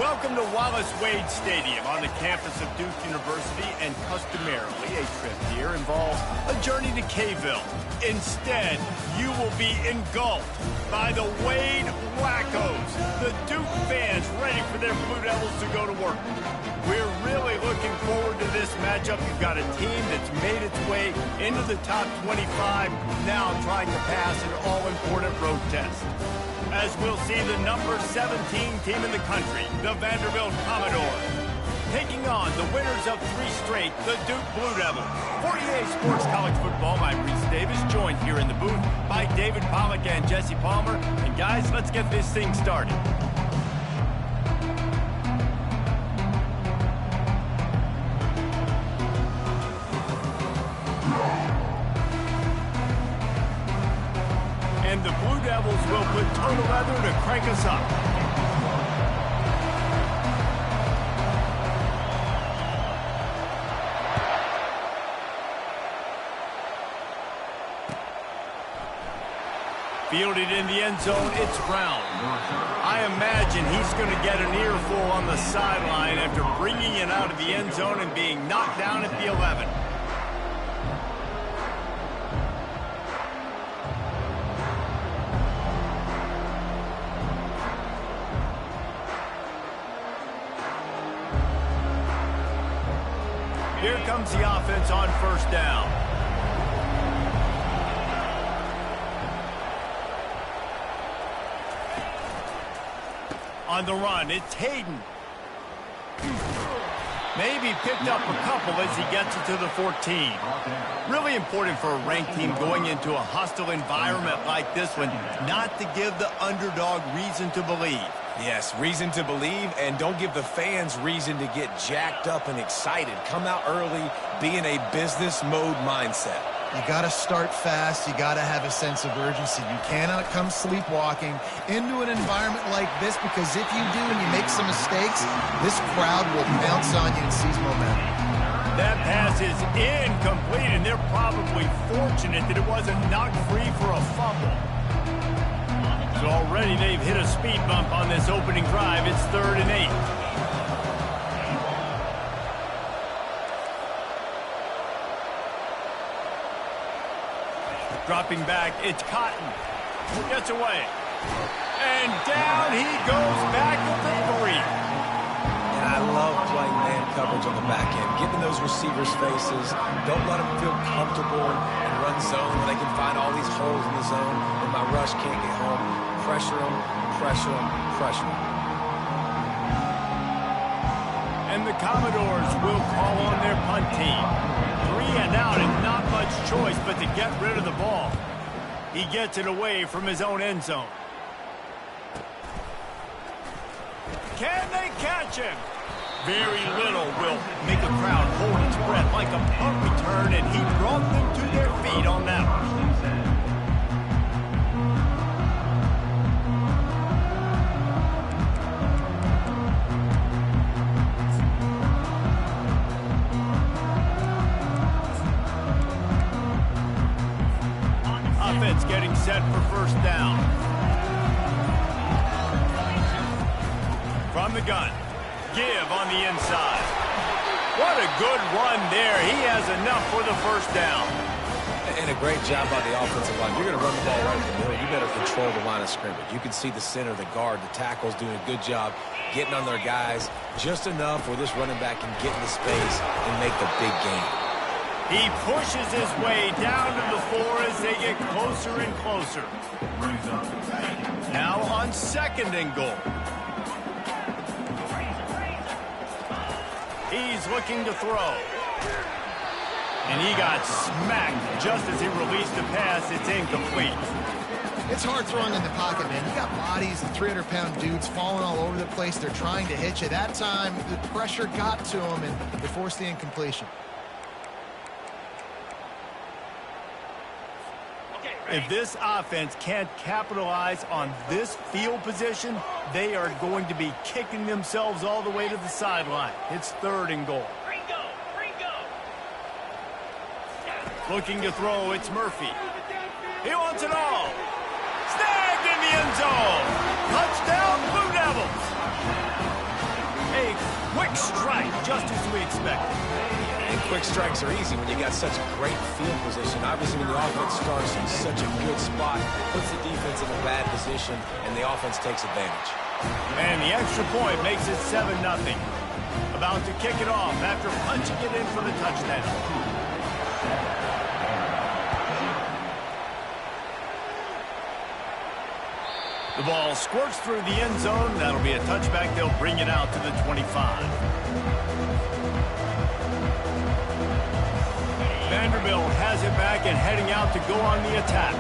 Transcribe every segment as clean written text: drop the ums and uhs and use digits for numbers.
Welcome to Wallace Wade Stadium on the campus of Duke University, and customarily a trip here involves a journey to K-ville. Instead, you will be engulfed by the Wade Wackos, the Duke fans ready for their Blue Devils to go to work. We're really looking forward to this matchup. You've got a team that's made its way into the top 25, now trying to pass an all-important road test. As we'll see the number 17 team in the country, the Vanderbilt Commodores, taking on the winners of 3 straight, the Duke Blue Devils. 48 Sports College Football, I'm Reese Davis, joined here in the booth by David Pollack and Jesse Palmer. And guys, let's get this thing started. And the Blue Devils will put total leather to crank us up. Fielded in the end zone, it's Brown. I imagine he's going to get an earful on the sideline after bringing it out of the end zone and being knocked down at the 11. Here comes the offense on first down. On the run, it's Hayden. Maybe picked up a couple as he gets it to the 14. Really important for a ranked team going into a hostile environment like this one, not to give the underdog reason to believe. Yes, reason to believe, and don't give the fans reason to get jacked up and excited. Come out early, be in a business mode mindset. You got to start fast. You got to have a sense of urgency. You cannot come sleepwalking into an environment like this, because if you do and you make some mistakes, this crowd will pounce on you and seize momentum. That pass is incomplete, and they're probably fortunate that it wasn't knocked free for a fumble. So already they've hit a speed bump on this opening drive. It's 3rd and 8. Dropping back, it's Cotton. Gets away. And down he goes back at the 3. And I love playing man coverage on the back end. Get in those receivers' faces. Don't let them feel comfortable and run zone where they can find all these holes in the zone and my rush can't get home. Pressure them, pressure them, pressure them. And the Commodores will call on their punt team. 3 and out, and not much choice but to get rid of the ball. He gets it away from his own end zone. Can they catch him? Very little will make a crowd hold its breath like a punt return, and he brought them to their feet on that one. Offense getting set for first down. From the gun, give on the inside. What a good run there. He has enough for the first down. And a great job by the offensive line. You're going to run the ball right in the middle. You better control the line of scrimmage. You can see the center, the guard, the tackle's doing a good job getting on their guys just enough where this running back can get into space and make the big game. He pushes his way down to the 4 as they get closer and closer. Now on 2nd and goal. He's looking to throw. And he got smacked just as he released the pass. It's incomplete. It's hard throwing in the pocket, man. You got bodies, 300-pound dudes falling all over the place. They're trying to hit you. That time, the pressure got to him, and they forced the incompletion. If this offense can't capitalize on this field position, they are going to be kicking themselves all the way to the sideline. It's 3rd and goal. Looking to throw, it's Murphy. He wants it all. Snagged in the end zone. Touchdown, Blue Devils. Quick strike, just as we expected. And quick strikes are easy when you got such great field position. Obviously, when the offense starts in such a good spot, puts the defense in a bad position, and the offense takes advantage. And the extra point makes it 7-0. About to kick it off after punching it in for the touchdown. The ball squirts through the end zone. That'll be a touchback. They'll bring it out to the 25. Vanderbilt has it back and heading out to go on the attack.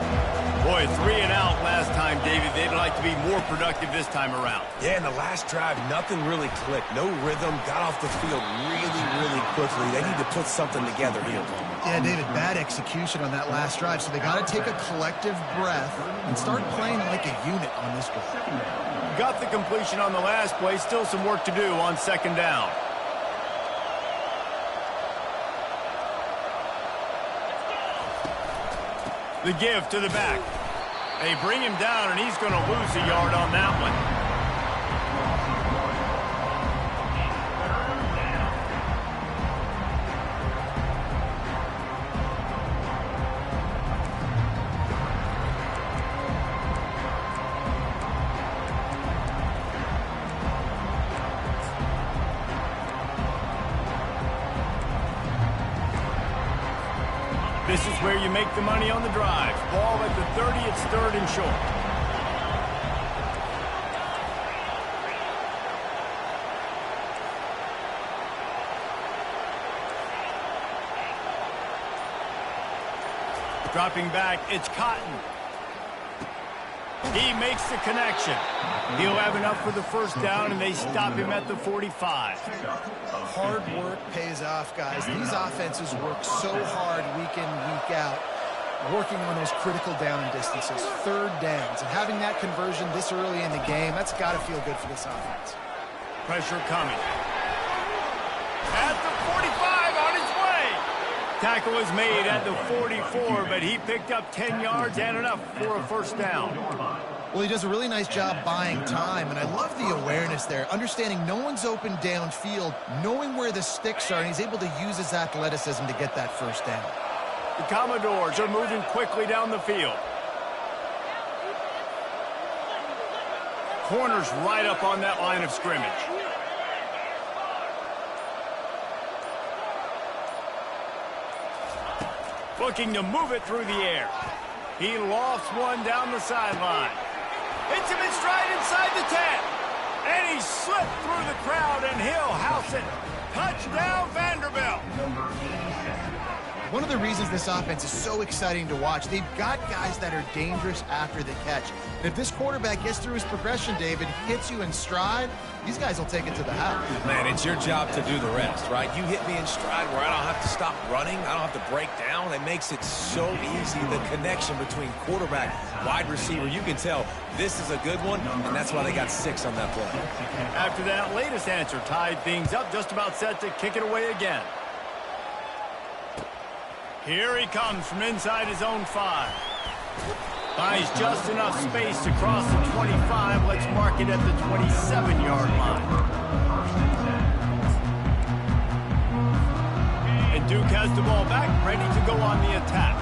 Boy, 3 and out last time, David. They'd like to be more productive this time around. Yeah, in the last drive, nothing really clicked. No rhythm. Got off the field really, really quickly. They need to put something together here. Yeah, David, bad execution on that last drive, so they got to take a collective breath and start playing like a unit on this drive. Got the completion on the last play. Still some work to do on second down. The give to the back. They bring him down, and he's going to lose a yard on that one. This is where you make the money on the drive. Ball at the 30, it's 3rd and short. Dropping back, it's Cotton. He makes the connection. He'll have enough for the first down, and they stop him at the 45. Hard work pays off, guys. These offenses work so hard week in, week out, working on those critical down distances, 3rd downs. And having that conversion this early in the game, that's got to feel good for this offense. Pressure coming. At the 45, on his way. Tackle is made at the 44, but he picked up 10 yards and enough for a first down. Well, he does a really nice job buying time, and I love the awareness there, understanding no one's open downfield, knowing where the sticks are, and he's able to use his athleticism to get that first down. The Commodores are moving quickly down the field. Corners right up on that line of scrimmage. Looking to move it through the air. He lofts one down the sideline. Hits him in stride inside the 10. And he slipped through the crowd, and he'll house it. Touchdown, Vanderbilt. One of the reasons this offense is so exciting to watch, they've got guys that are dangerous after the catch. And if this quarterback gets through his progression, David, hits you in stride, these guys will take it to the house. Man, it's your job to do the rest, right? You hit me in stride where I don't have to stop running. I don't have to break down. It makes it so easy, the connection between quarterback, wide receiver. You can tell this is a good one, and that's why they got 6 on that play. After that latest answer, tied things up, just about set to kick it away again. Here he comes from inside his own 5. Buys just enough space to cross the 25. Let's mark it at the 27-yard line. And Duke has the ball back, ready to go on the attack.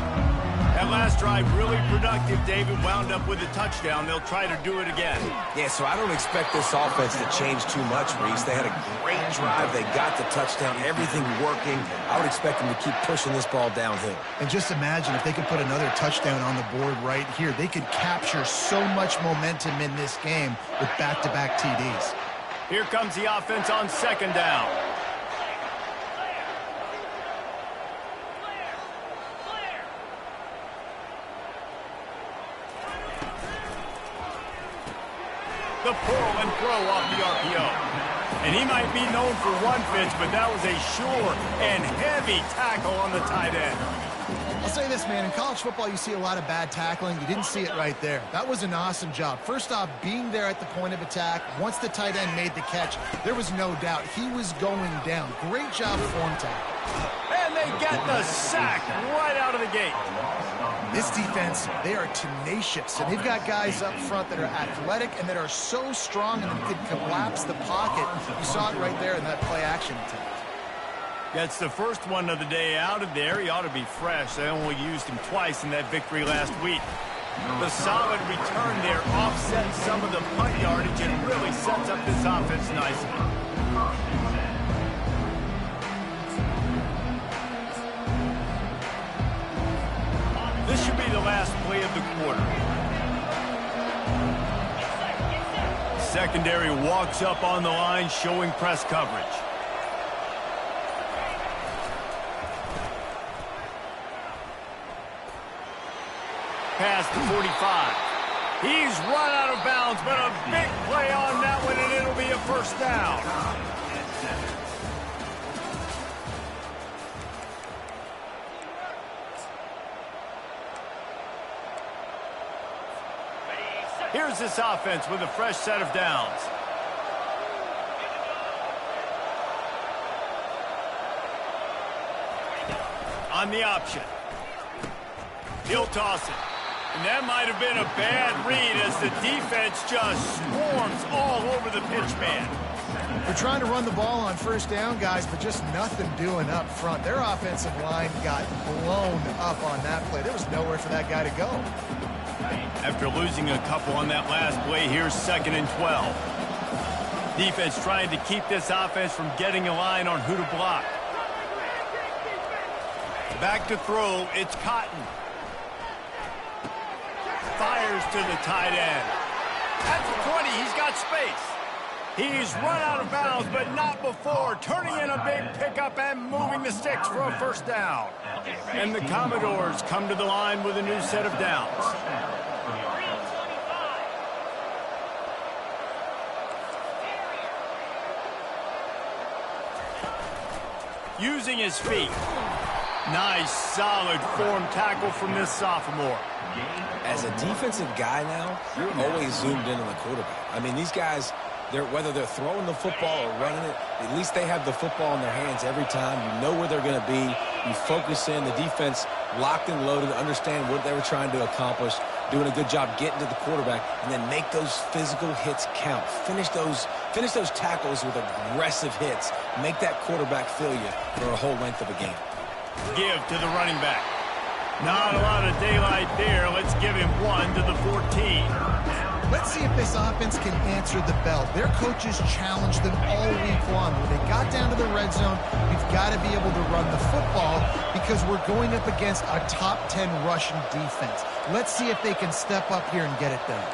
That last drive really productive. David wound up with a touchdown. They'll try to do it again. Yeah, so I don't expect this offense to change too much, Reese. They had a great drive. They got the touchdown. Everything working. I would expect them to keep pushing this ball downhill. And just imagine if they could put another touchdown on the board right here. They could capture so much momentum in this game with back-to-back TDs. Here comes the offense on second down. The pull and throw off the RPO. And he might be known for one pitch, but that was a sure and heavy tackle on the tight end. I'll say this, man. In college football, you see a lot of bad tackling. You didn't see it right there. That was an awesome job. First off, being there at the point of attack. Once the tight end made the catch, there was no doubt he was going down. Great job form tackle. And they get the sack right out of the gate. This defense, they are tenacious, and they've got guys up front that are athletic and that are so strong and that can collapse the pocket. You saw it right there in that play-action attempt. Gets the first one of the day out of there. He ought to be fresh. They only used him twice in that victory last week. The solid return there offsets some of the punt yardage and really sets up this offense nicely. This should be the last play of the quarter. Secondary walks up on the line, showing press coverage. Past the 45. He's run out of bounds, but a big play on that one, and it'll be a first down. Here's this offense with a fresh set of downs. On the option. He'll toss it. And that might have been a bad read as the defense just swarms all over the pitch man. They're trying to run the ball on first down, guys, but just nothing doing up front. Their offensive line got blown up on that play. There was nowhere for that guy to go. After losing a couple on that last play, here's 2nd and 12. Defense trying to keep this offense from getting a line on who to block. Back to throw, it's Cotton. Fires to the tight end. At the 20, he's got space. He's run out of bounds, but not before. Turning in a big pickup and moving the sticks for a first down. And the Commodores come to the line with a new set of downs. Using his feet. Nice, solid form tackle from this sophomore. As a defensive guy now, you're always zoomed in on the quarterback. I mean, these guys, whether they're throwing the football or running it, at least they have the football in their hands every time. You know where they're going to be. You focus in. The defense locked and loaded, understand what they were trying to accomplish, doing a good job getting to the quarterback, and then make those physical hits count. Finish those tackles with aggressive hits. Make that quarterback feel you for a whole length of a game. Give to the running back. Not a lot of daylight there. Let's give him one to the 14. Let's see if this offense can answer the bell. Their coaches challenged them all week long. When they got down to the red zone, we've got to be able to run the football because we're going up against a top 10 rushing defense. Let's see if they can step up here and get it done.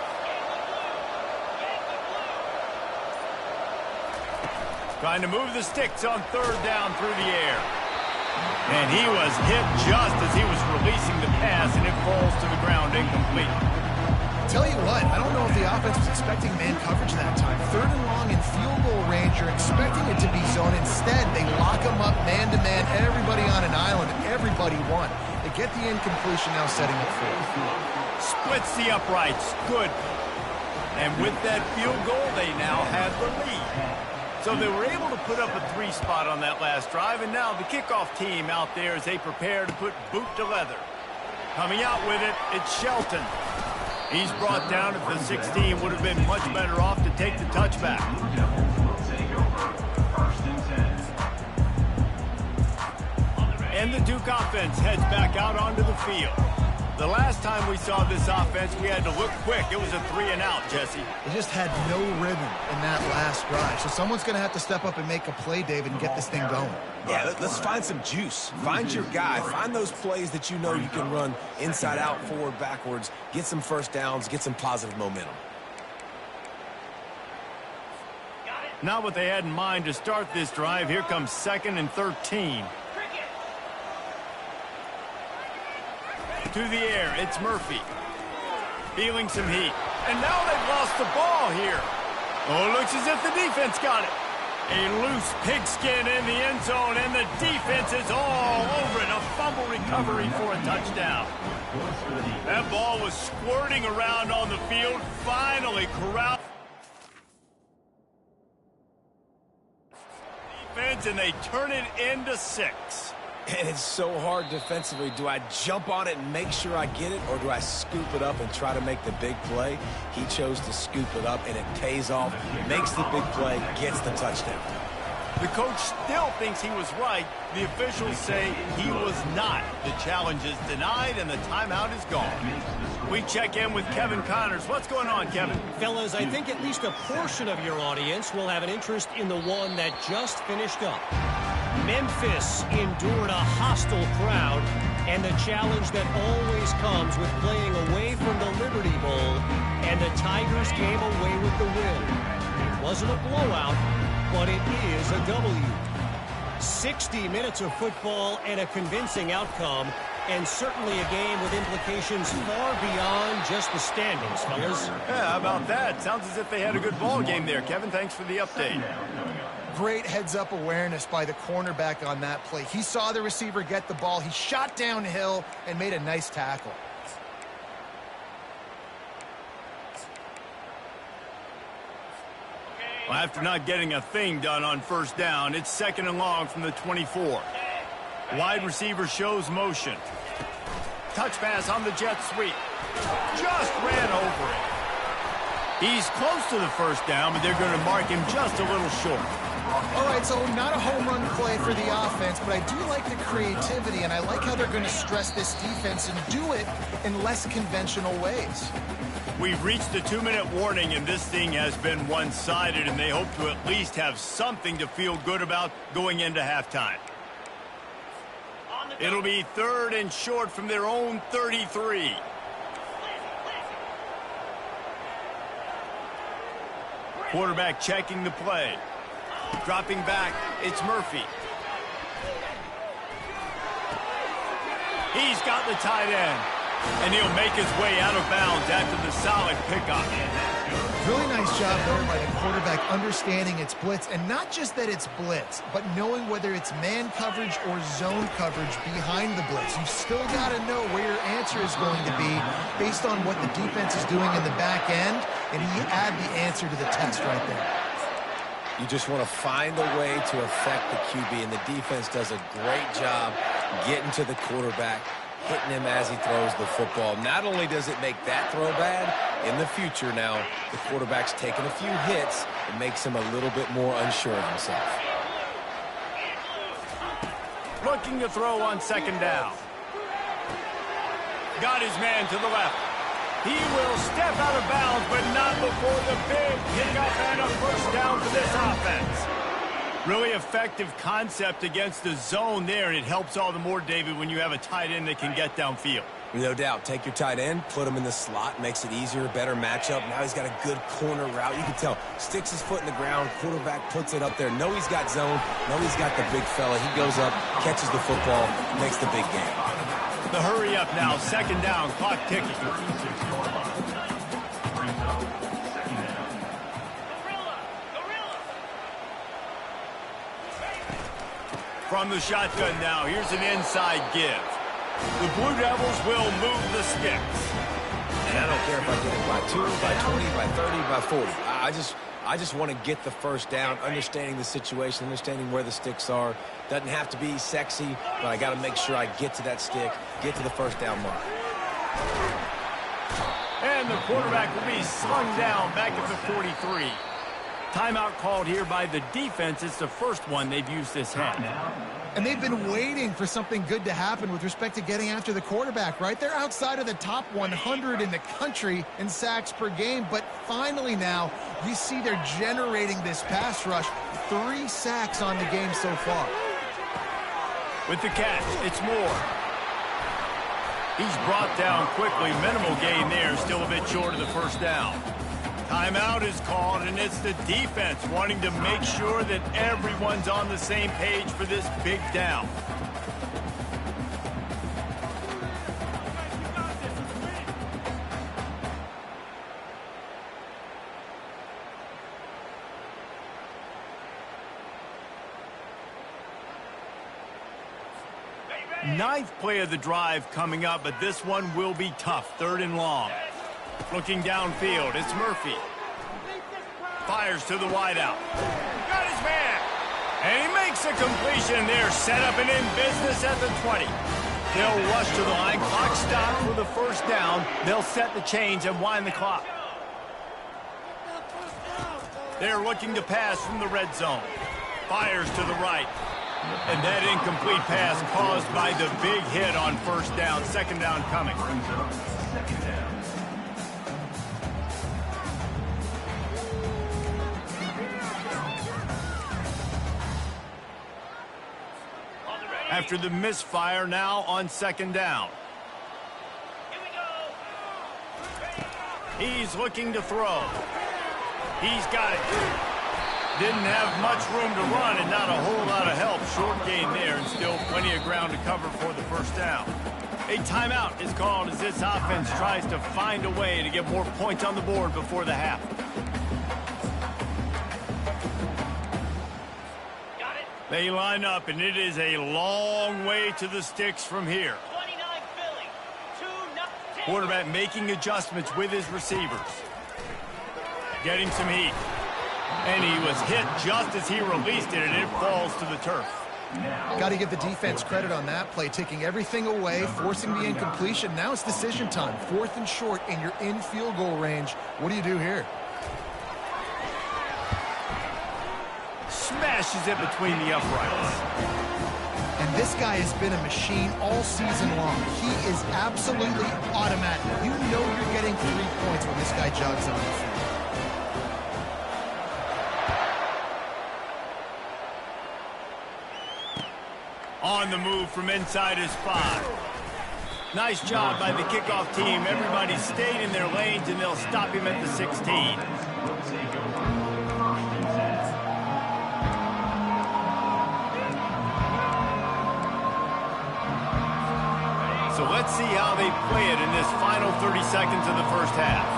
Trying to move the sticks on 3rd down through the air. And he was hit just as he was releasing the pass, and it falls to the ground incomplete. Tell you what, I don't know if the offense was expecting man coverage that time. 3rd and long in field goal range, you're expecting it to be zone. Instead, they lock them up man-to-man, everybody on an island, and everybody won. They get the incompletion now, setting it forward. Splits the uprights. Good. And with that field goal, they now have the lead. So they were able to put up a 3 spot on that last drive, and now the kickoff team out there as they prepare to put boot to leather. Coming out with it, it's Shelton. He's brought down at the 16, would have been much better off to take the touchback. And the Duke offense heads back out onto the field. The last time we saw this offense, we had to look quick. It was a 3-and-out, Jesse. They just had no rhythm in that last drive. So someone's going to have to step up and make a play, David, and get this thing going. Yeah, let's find some juice. Find your guy. Find those plays that you know you can run inside out, forward, backwards. Get some first downs. Get some positive momentum. Not what they had in mind to start this drive. Here comes 2nd and 13. To the air, it's Murphy. Feeling some heat. And now they've lost the ball here. Oh, it looks as if the defense got it. A loose pigskin in the end zone, and the defense is all over it. A fumble recovery for a touchdown. That ball was squirting around on the field. Finally corralled. points, and they turn it into 6. And it's so hard defensively. Do I jump on it and make sure I get it, or do I scoop it up and try to make the big play? He chose to scoop it up, and it pays off, makes the big play, gets the touchdown. The coach still thinks he was right. The officials say he was not. The challenge is denied, and the timeout is gone. We check in with Kevin Connors. What's going on, Kevin? Fellas, I think at least a portion of your audience will have an interest in the one that just finished up. Memphis endured a hostile crowd and the challenge that always comes with playing away from the Liberty Bowl, and the Tigers came away with the win. It wasn't a blowout, but it is a W. 60 minutes of football and a convincing outcome, and certainly a game with implications far beyond just the standings, fellas. Yeah, how about that? Sounds as if they had a good ball game there. Kevin, thanks for the update. Great heads-up awareness by the cornerback on that play. He saw the receiver get the ball. He shot downhill and made a nice tackle. Well, after not getting a thing done on first down, it's 2nd and long from the 24. Wide receiver shows motion. Touch pass on the jet sweep. Just ran over it. He's close to the first down, but they're going to mark him just a little short. All right, so not a home run play for the offense, but I do like the creativity, and I like how they're going to stress this defense and do it in less conventional ways. We've reached the 2-minute warning, and this thing has been one-sided, and they hope to at least have something to feel good about going into halftime. It'll be 3rd and short from their own 33. Quarterback checking the play. Dropping back, it's Murphy. He's got the tight end. And he'll make his way out of bounds after the solid pickup. Really nice job there by the quarterback understanding it's blitz, and not just that it's blitz, but knowing whether it's man coverage or zone coverage behind the blitz. You've still got to know where your answer is going to be based on what the defense is doing in the back end, and he add the answer to the test right there. You just want to find a way to affect the QB, and the defense does a great job getting to the quarterback, hitting him as he throws the football. Not only does it make that throw bad, in the future now, the quarterback's taking a few hits. It makes him a little bit more unsure of himself. Looking to throw on 2nd down. Got his man to the left. He will step out of bounds, but not before the big pickup and a first down for this offense. Really effective concept against the zone there, and it helps all the more, David, when you have a tight end that can get downfield. No doubt. Take your tight end, put him in the slot, makes it easier, better matchup. Now he's got a good corner route. You can tell, sticks his foot in the ground, quarterback puts it up there. Know he's got zone, know he's got the big fella. He goes up, catches the football, makes the big game. The hurry up now, 2nd down, clock ticking. From the shotgun now, here's an inside give. The Blue Devils will move the sticks. And I don't care if I get it by 2, by 20, by 30, by 40. I just want to get the first down, understanding the situation, understanding where the sticks are. Doesn't have to be sexy, but I got to make sure I get to that stick, get to the first down mark. And the quarterback will be slung down back at the 43. Timeout called here by the defense. It's the first one they've used this half. And they've been waiting for something good to happen with respect to getting after the quarterback, right? They're outside of the top 100 in the country in sacks per game, but finally now we see they're generating this pass rush. 3 sacks on the game so far. With the catch, it's Moore. He's brought down quickly. Minimal gain there, still a bit short of the first down. Timeout is called, and it's the defense wanting to make sure that everyone's on the same page for this big down. Ninth play of the drive coming up, but this one will be tough. 3rd and long. Looking downfield, it's Murphy. Fires to the wideout. Got his man. And he makes a completion there, set up and in business at the 20. They'll rush to the line, clock stopped for the first down. They'll set the chains and wind the clock. They're looking to pass from the red zone. Fires to the right. And that incomplete pass caused by the big hit on first down. Second down coming. After the misfire, now on second down. He's looking to throw. He's got it. Didn't have much room to run and not a whole lot of help. Short gain there and still plenty of ground to cover for the first down. A timeout is called as this offense tries to find a way to get more points on the board before the half. They line up, and it is a long way to the sticks from here. Quarterback making adjustments with his receivers. Getting some heat. And he was hit just as he released it, and it falls to the turf. Got to give the defense credit on that play, taking everything away, forcing the incompletion. Now it's decision time. 4th and short, and you're in field goal range. What do you do here? Smashes it between the uprights. And this guy has been a machine all season long. He is absolutely automatic. You know you're getting 3 points when this guy jogs on the field. On the move from inside his 5. Nice job by the kickoff team. Everybody stayed in their lanes, and they'll stop him at the 16. So let's see how they play it in this final 30 seconds of the first half.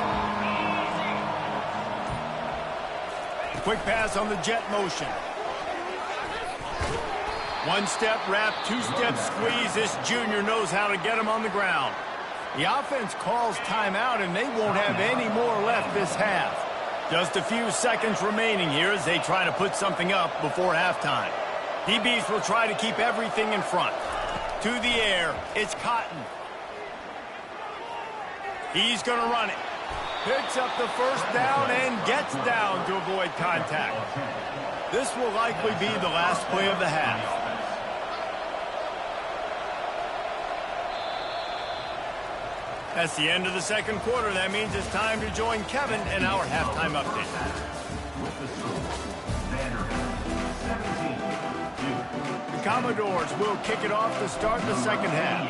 Quick pass on the jet motion. 1-step wrap, 2-step squeeze. This junior knows how to get him on the ground. The offense calls timeout, and they won't have any more left this half. Just a few seconds remaining here as they try to put something up before halftime. DBs will try to keep everything in front. To the air, it's Cotton. He's going to run it. Picks up the first down and gets down to avoid contact. This will likely be the last play of the half. That's the end of the second quarter. That means it's time to join Kevin in our halftime update. The Commodores will kick it off to start the second half.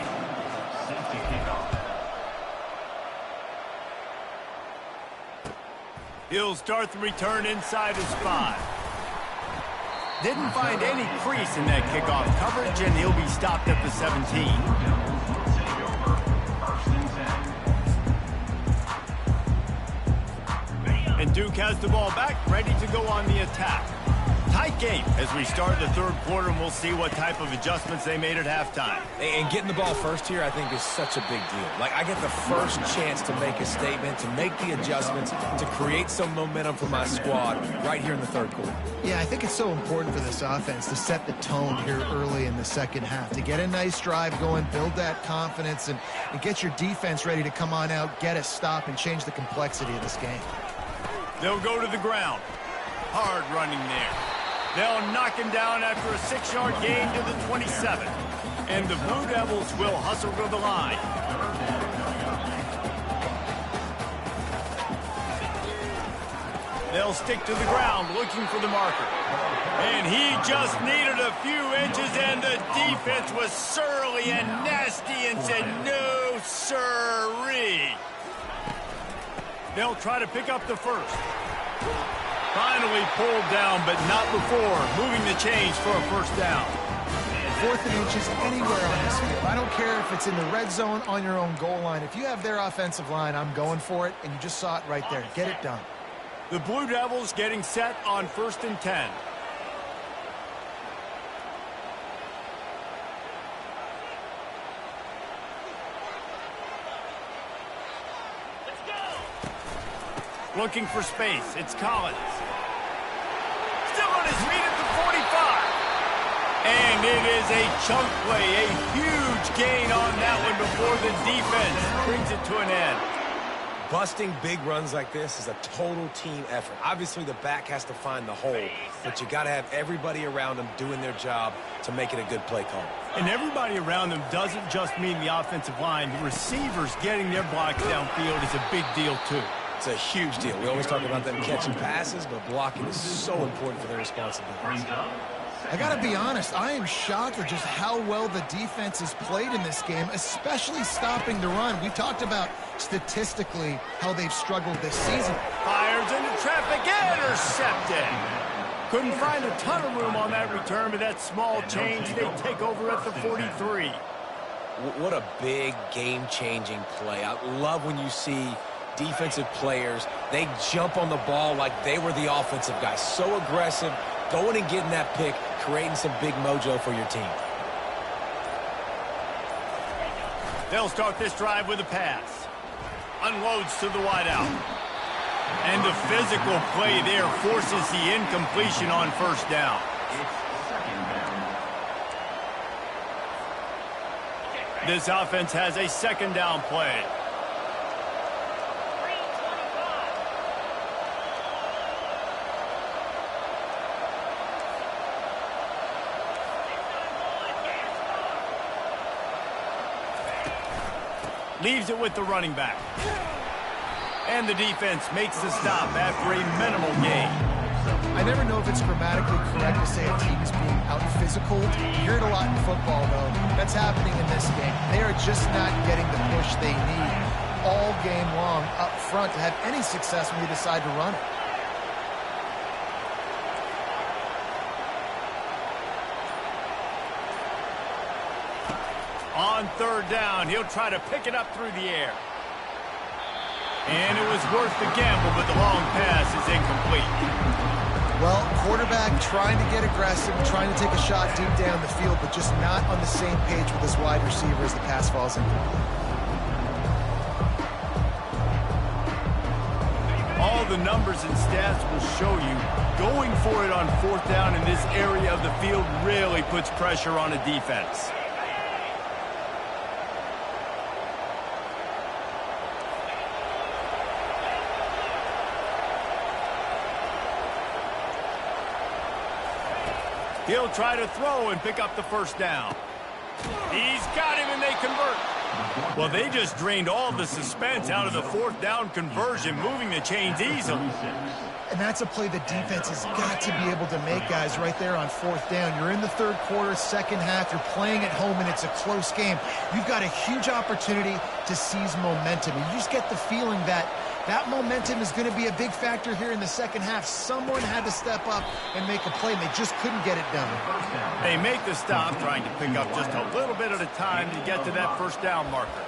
He'll start the return inside his 5. Didn't find any crease in that kickoff coverage, and he'll be stopped at the 17. And Duke has the ball back, ready to go on the attack. Tight game as we start the third quarter, and we'll see what type of adjustments they made at halftime. And getting the ball first here, I think, is such a big deal. Like, I get the first chance to make a statement, to make the adjustments, to create some momentum for my squad right here in the third quarter. Yeah, I think it's so important for this offense to set the tone here early in the second half, to get a nice drive going, build that confidence, and get your defense ready to come on out, get a stop, and change the complexity of this game. They'll go to the ground. Hard running there. They'll knock him down after a 6-yard gain to the 27. And the Blue Devils will hustle to the line. They'll stick to the ground looking for the marker. And he just needed a few inches, and the defense was surly and nasty and said, no, sirree. They'll try to pick up the first. Finally pulled down, but not before moving the chains for a first down. 4th and inches anywhere on this field. I don't care if it's in the red zone, on your own goal line. If you have their offensive line, I'm going for it, and you just saw it right there. Get it done. The Blue Devils getting set on 1st and 10. Looking for space. It's Collins. Still on his feet at the 45. And it is a chunk play, a huge gain on that one before the defense brings it to an end. Busting big runs like this is a total team effort. Obviously, the back has to find the hole, but you got to have everybody around them doing their job to make it a good play call. And everybody around them doesn't just mean the offensive line. The receivers getting their blocks downfield is a big deal, too. It's a huge deal. We always talk about them catching passes, but blocking is so important for their responsibilities. I got to be honest, I am shocked at just how well the defense has played in this game, especially stopping the run. We talked about statistically how they've struggled this season. Fires into traffic, intercepted. Couldn't find a ton of room on that return, but that small change, they take over at the 43. What a big game-changing play. I love when you see defensive players, they jump on the ball like they were the offensive guys. So aggressive, going and getting that pick, creating some big mojo for your team. They'll start this drive with a pass. Unloads to the wideout. And the physical play there forces the incompletion on first down. This offense has a second down play. Leaves it with the running back. And the defense makes the stop after a minimal gain. I never know if it's grammatically correct to say a team is being out-physical. You hear it a lot in football, though. That's happening in this game. They are just not getting the push they need all game long up front to have any success when they decide to run it. On third down, he'll try to pick it up through the air. And it was worth the gamble, but the long pass is incomplete. Well, quarterback trying to get aggressive, trying to take a shot deep down the field, but just not on the same page with his wide receiver as the pass falls incomplete. All the numbers and stats will show you going for it on fourth down in this area of the field really puts pressure on a defense. He'll try to throw and pick up the first down. He's got him and they convert. Well, they just drained all the suspense out of the fourth down conversion, moving the chains easily. And that's a play the defense has got to be able to make, guys, right there on fourth down. You're in the third quarter, second half. You're playing at home, and it's a close game. You've got a huge opportunity to seize momentum. And you just get the feeling that that momentum is going to be a big factor here in the second half. Someone had to step up and make a play, and they just couldn't get it done. They make the stop, trying to pick up just a little bit at a time to get to that first down marker.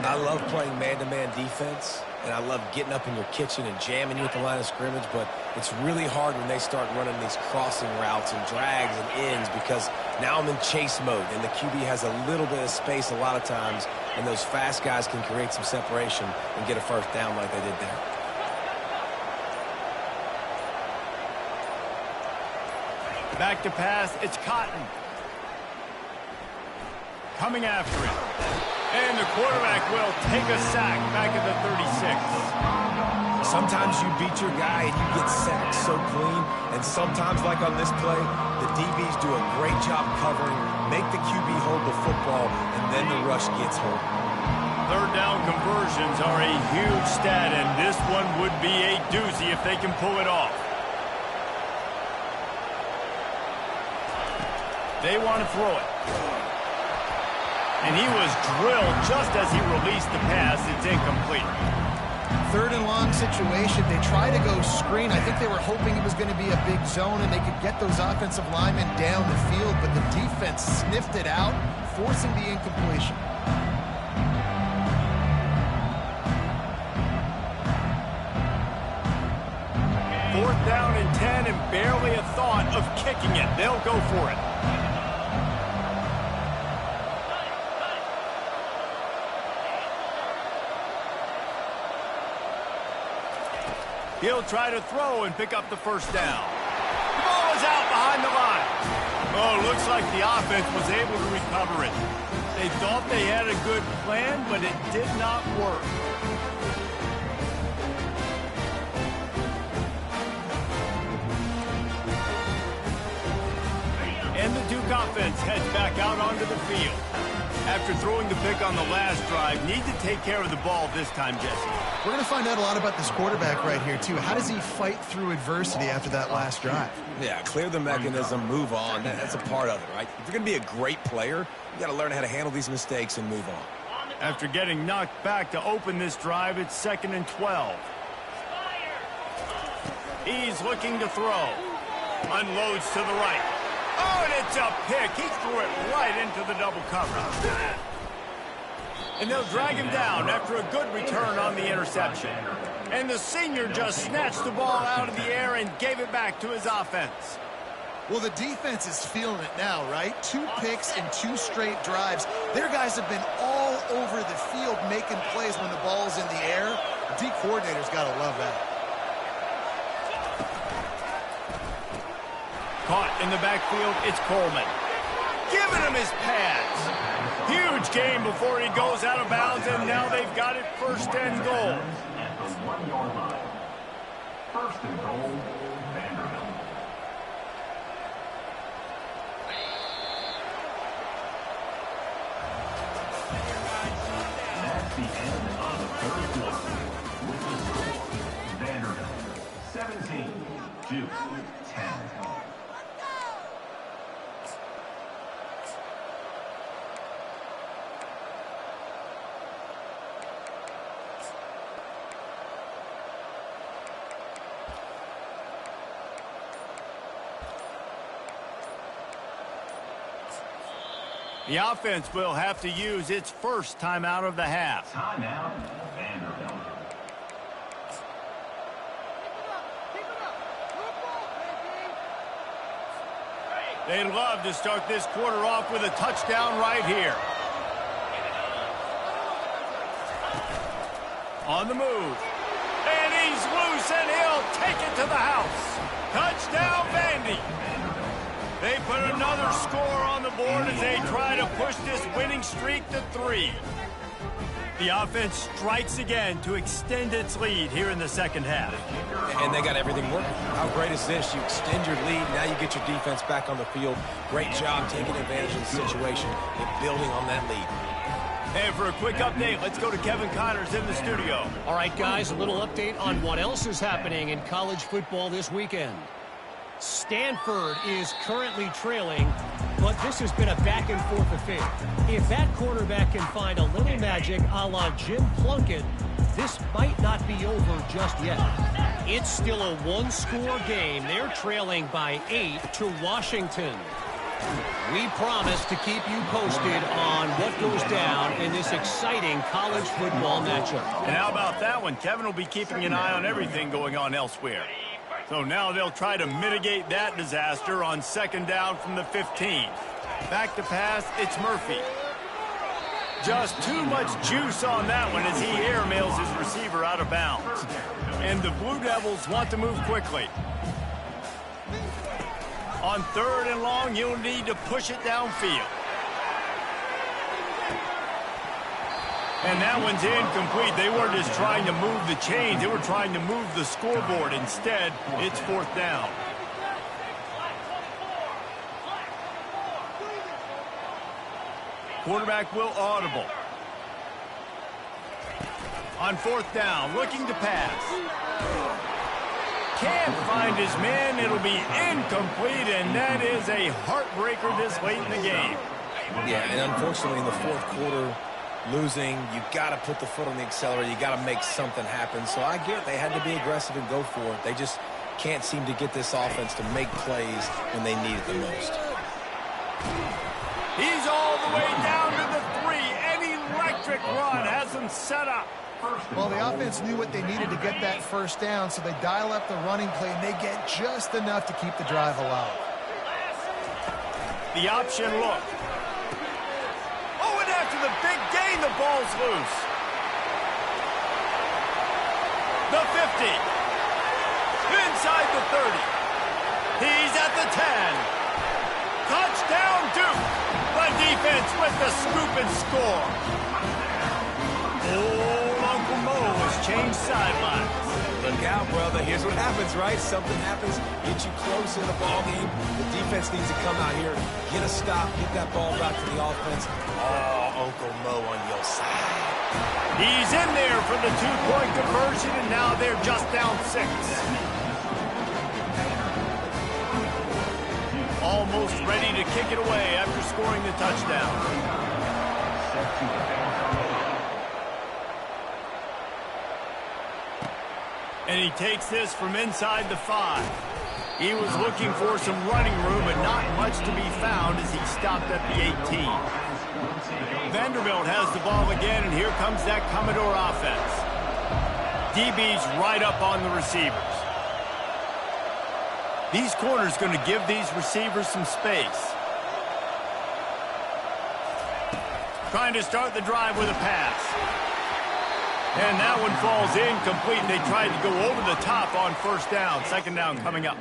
I love playing man-to-man defense, and I love getting up in your kitchen and jamming you at the line of scrimmage, but it's really hard when they start running these crossing routes and drags and ends because now I'm in chase mode, and the QB has a little bit of space a lot of times, and those fast guys can create some separation and get a first down like they did there. Back to pass, it's Cotton. Coming after it. And the quarterback will take a sack back at the 36. Sometimes you beat your guy and you get sacked so clean, and sometimes, like on this play, the DBs do a great job covering, make the QB hold the football, and then the rush gets home. Third down conversions are a huge stat, and this one would be a doozy if they can pull it off. They want to throw it. And he was drilled just as he released the pass. It's incomplete. Third and long situation. They try to go screen. I think they were hoping it was going to be a big zone and they could get those offensive linemen down the field, but the defense sniffed it out, forcing the incompletion. Fourth down and 10 and barely a thought of kicking it. They'll go for it. He'll try to throw and pick up the first down. The ball is out behind the line. Oh, looks like the offense was able to recover it. They thought they had a good plan, but it did not work. And the Duke offense heads back out onto the field. After throwing the pick on the last drive, need to take care of the ball this time, Jesse. We're going to find out a lot about this quarterback right here, too. How does he fight through adversity after that last drive? Yeah, clear the mechanism, move on. That's a part of it, right? If you're going to be a great player, you got to learn how to handle these mistakes and move on. After getting knocked back to open this drive, it's 2nd and 12. He's looking to throw. Unloads to the right. Oh, and it's a pick. He threw it right into the double coverage. And they'll drag him down after a good return on the interception. And the senior just snatched the ball out of the air and gave it back to his offense. Well, the defense is feeling it now, right? 2 picks in 2 straight drives. Their guys have been all over the field making plays when the ball's in the air. The D coordinator's got to love that. Caught in the backfield, it's Coleman. Giving him his pads. Huge gain before he goes out of bounds, and now they've got it 1st and goal. At the 1-yard line. 1st and goal, Vanderbilt. That's the end of the 3rd quarter. With the score, Vanderbilt 17, Duke 10. The offense will have to use its first timeout of the half. Timeout, Vanderbilt. They'd love to start this quarter off with a touchdown right here. On the move. And he's loose, and he'll take it to the house. Touchdown, Vandy. They put another score on the board as they try to push this winning streak to 3. The offense strikes again to extend its lead here in the 2nd half. And they got everything working. How great is this? You extend your lead, now you get your defense back on the field. Great job taking advantage of the situation and building on that lead. And for a quick update, let's go to Kevin Connors in the studio. All right, guys, a little update on what else is happening in college football this weekend. Stanford is currently trailing, but this has been a back-and-forth affair. If that quarterback can find a little magic a la Jim Plunkett, this might not be over just yet. It's still a 1-score game. They're trailing by 8 to Washington. We promise to keep you posted on what goes down in this exciting college football matchup. And how about that one? Kevin will be keeping an eye on everything going on elsewhere. So now they'll try to mitigate that disaster on 2nd down from the 15. Back to pass, it's Murphy. Just too much juice on that one as he airmails his receiver out of bounds. And the Blue Devils want to move quickly. On 3rd and long, you'll need to push it downfield. And that one's incomplete. They weren't just trying to move the chains. They were trying to move the scoreboard. Instead, it's 4th down. Quarterback will audible. On 4th down, looking to pass. Can't find his man. It'll be incomplete, and that is a heartbreaker this late in the game. Yeah, and unfortunately in the 4th quarter, losing, you got to put the foot on the accelerator. You got to make something happen. So I get they had to be aggressive and go for it. They just can't seem to get this offense to make plays when they need it the most. He's all the way down to the 3. An electric run has him set up. Well, the offense knew what they needed to get that 1st down, so they dial up the running play, and they get just enough to keep the drive alive. The option look. Oh, and after the big gain, the ball's loose. The 50. Inside the 30. He's at the 10. Touchdown, Duke! The defense with the scoop and score. Old Uncle Mo has changed sidelines. Look out, brother. Here's what happens, right? Something happens, get you close in the ball game. The defense needs to come out here, get a stop, get that ball back to the offense. Oh, Uncle Mo on your side. He's in there for the two-point conversion, and now they're just down 6. Almost ready to kick it away after scoring the touchdown. And he takes this from inside the 5. He was looking for some running room, but not much to be found as he stopped at the 18. Vanderbilt has the ball again, and here comes that Commodore offense. DB's right up on the receivers. These corners going to give these receivers some space. Trying to start the drive with a pass. And that one falls incomplete. They tried to go over the top on first down. Second down coming up.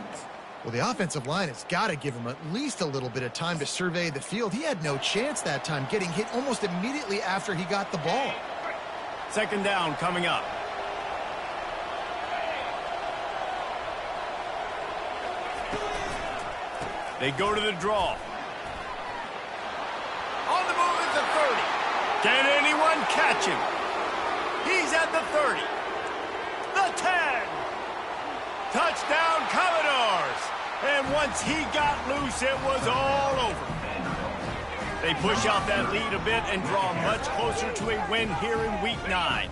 Well, the offensive line has got to give him at least a little bit of time to survey the field. He had no chance that time, getting hit almost immediately after he got the ball. Second down coming up. They go to the draw. On the move at the 30. Can anyone catch him? He's at the 30. The 10. Touchdown, Commodores. And once he got loose, it was all over. They push out that lead a bit and draw much closer to a win here in Week 9.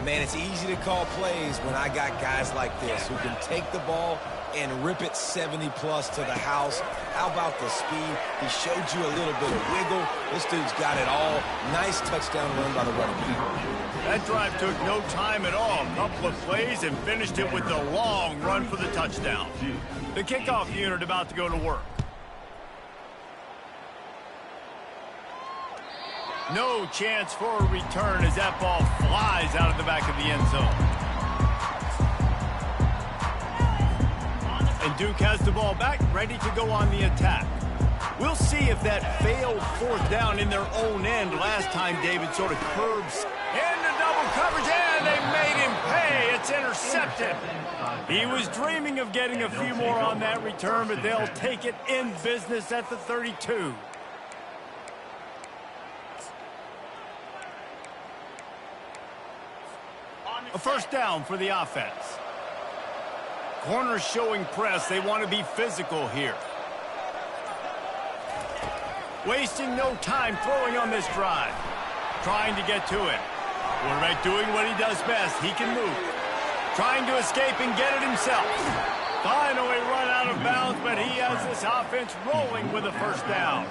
Man, it's easy to call plays when I got guys like this who can take the ball and rip it 70-plus to the house. How about the speed? He showed you a little bit of wiggle. This dude's got it all. Nice touchdown run by the running back. That drive took no time at all. A couple of plays and finished it with a long run for the touchdown. The kickoff unit about to go to work. No chance for a return as that ball flies out of the back of the end zone. And Duke has the ball back, ready to go on the attack. We'll see if that failed fourth down in their own end last time David sort of curbs into double coverage, and they made him pay. It's intercepted. He was dreaming of getting a few more on that return, but they'll take it in business at the 32. A first down for the offense. Corners showing press. They want to be physical here. Wasting no time throwing on this drive. Trying to get to it. Quarterback doing what he does best. He can move. Trying to escape and get it himself. Finally run out of bounds, but he has this offense rolling with a first down.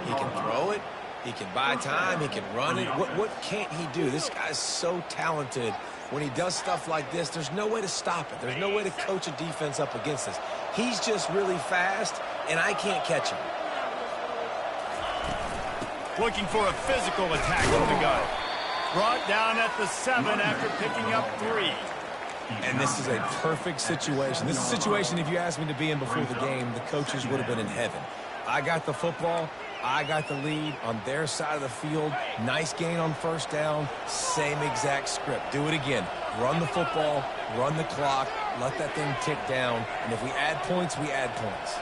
He can throw it. He can buy time. He can run it. What can't he do? This guy's so talented. When he does stuff like this, there's no way to stop it. There's no way to coach a defense up against this. He's just really fast, and I can't catch him. Looking for a physical attack on the gun. Brought down at the 7 after picking up 3. And this is a perfect situation. This is a situation, if you asked me to be in before the game, the coaches would have been in heaven. I got the football. I got the lead on their side of the field. Nice gain on first down. Same exact script. Do it again. Run the football, run the clock, let that thing tick down. And if we add points, we add points.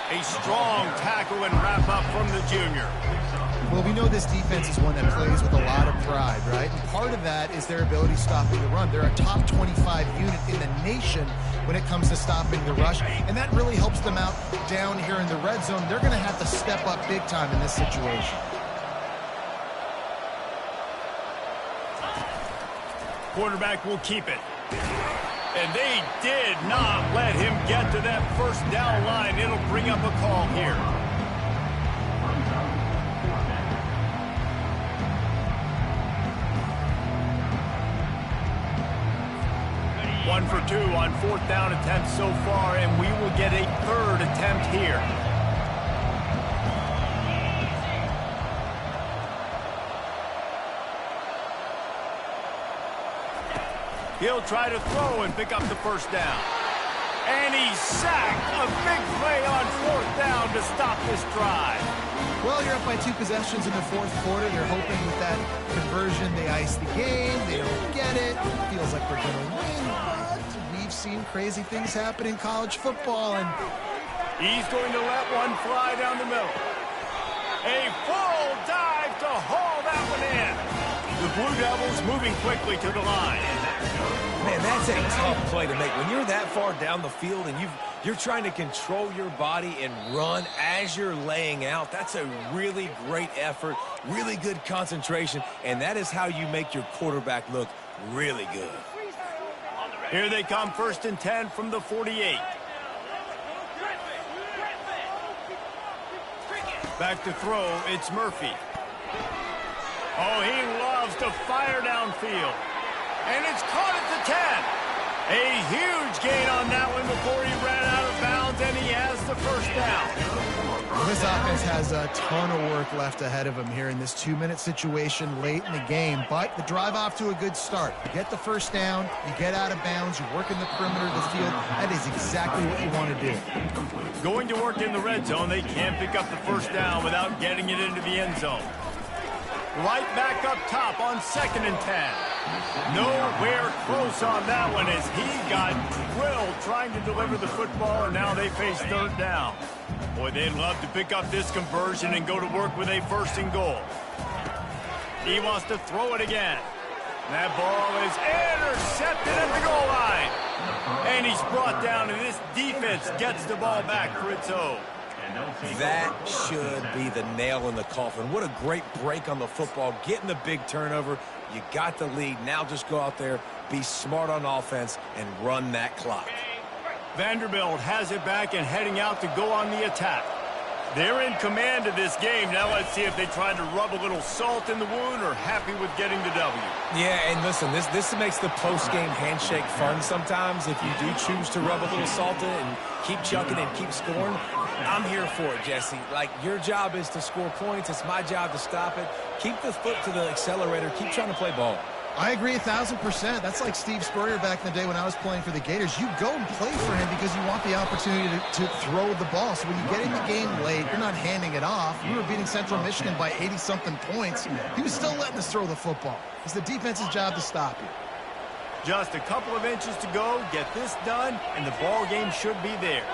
A strong tackle and wrap up from the junior. Well, we know this defense is one that plays with a lot of pride, right? And part of that is their ability stopping the run. They're a top 25 unit in the nation when it comes to stopping the rush, and that really helps them out down here in the red zone. They're going to have to step up big time in this situation. Quarterback will keep it. And they did not let him get to that first down line. It'll bring up a call here. One for 2 on fourth down attempts so far, and we will get a third attempt here. He'll try to throw and pick up the first down. And he's sacked. A big play on fourth down to stop this drive. Well, you're up by 2 possessions in the fourth quarter. You're hoping with that conversion they ice the game. They don't get it. Feels like we're going to win, but we've seen crazy things happen in college football. And he's going to let one fly down the middle. A full dive to haul that one in. The Blue Devils moving quickly to the line. Man, that's a tough play to make. When you're that far down the field and you're trying to control your body and run as you're laying out, that's a really great effort, really good concentration, and that is how you make your quarterback look really good. Here they come, 1st and 10 from the 48. Back to throw, it's Murphy. Oh, he loves to fire downfield. And it's caught at the 10. A huge gain on that one before he ran out of bounds, and he has the first down. Well, this offense has a ton of work left ahead of them here in this 2-minute situation late in the game, but the drive off to a good start. You get the first down, you get out of bounds, you work in the perimeter of the field. That is exactly what you want to do. Going to work in the red zone, they can't pick up the first down without getting it into the end zone. Right back up top on 2nd and 10. Nowhere close on that one as he got drilled trying to deliver the football, and now they face 3rd down. Boy, they'd love to pick up this conversion and go to work with a 1st and goal. He wants to throw it again. That ball is intercepted at the goal line. And he's brought down, and this defense gets the ball back for its own. That should be the nail in the coffin. What a great break on the football, getting the big turnover. You got the lead. Now just go out there, be smart on offense, and run that clock. Vanderbilt has it back and heading out to go on the attack. They're in command of this game. Now let's see if they try to rub a little salt in the wound or happy with getting the W. Yeah, and listen, this makes the post-game handshake fun sometimes. If you do choose to rub a little salt in and keep chucking and keep scoring, I'm here for it, Jesse. Like, your job is to score points. It's my job to stop it. Keep the foot to the accelerator. Keep trying to play ball. I agree 1,000%. That's like Steve Spurrier back in the day when I was playing for the Gators. You go and play for him because you want the opportunity to throw the ball. So when you get in the game late, you're not handing it off. We were beating Central Michigan by 80-something points. He was still letting us throw the football. It's the defense's job to stop you. Just a couple of inches to go. Get this done, and the ball game should be theirs.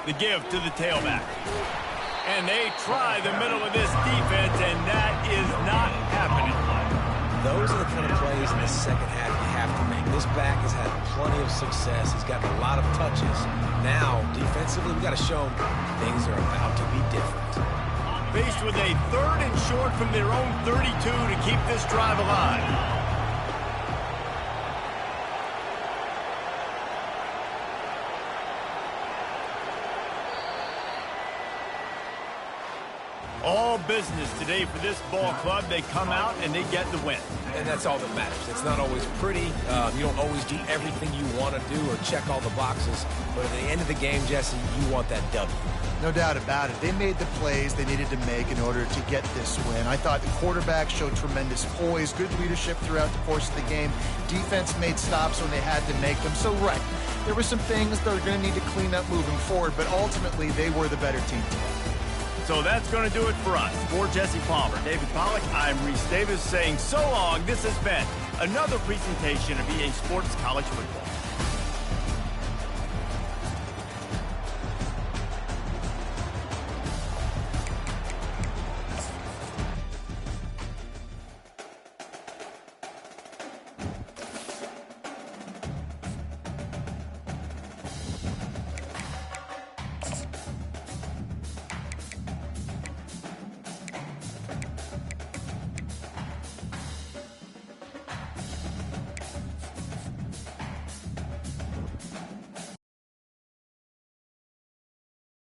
The give to the tailback. And they try the middle of this defense, and that is not happening. Those are the kind of plays in the second half you have to make. This back has had plenty of success. He's gotten a lot of touches. Now, defensively, we've got to show him things are about to be different. Faced with a 3rd and short from their own 32 to keep this drive alive. All business today for this ball club. They come out and they get the win. And that's all that matters. It's not always pretty. You don't always do everything you want to do or check all the boxes. But at the end of the game, Jesse, you want that W. No doubt about it. They made the plays they needed to make in order to get this win. I thought the quarterback showed tremendous poise, good leadership throughout the course of the game. Defense made stops when they had to make them. So, right, there were some things they're going to need to clean up moving forward, but ultimately they were the better team today. So that's going to do it for us. For Jesse Palmer, David Pollack, I'm Reese Davis saying so long. This has been another presentation of EA Sports College Football.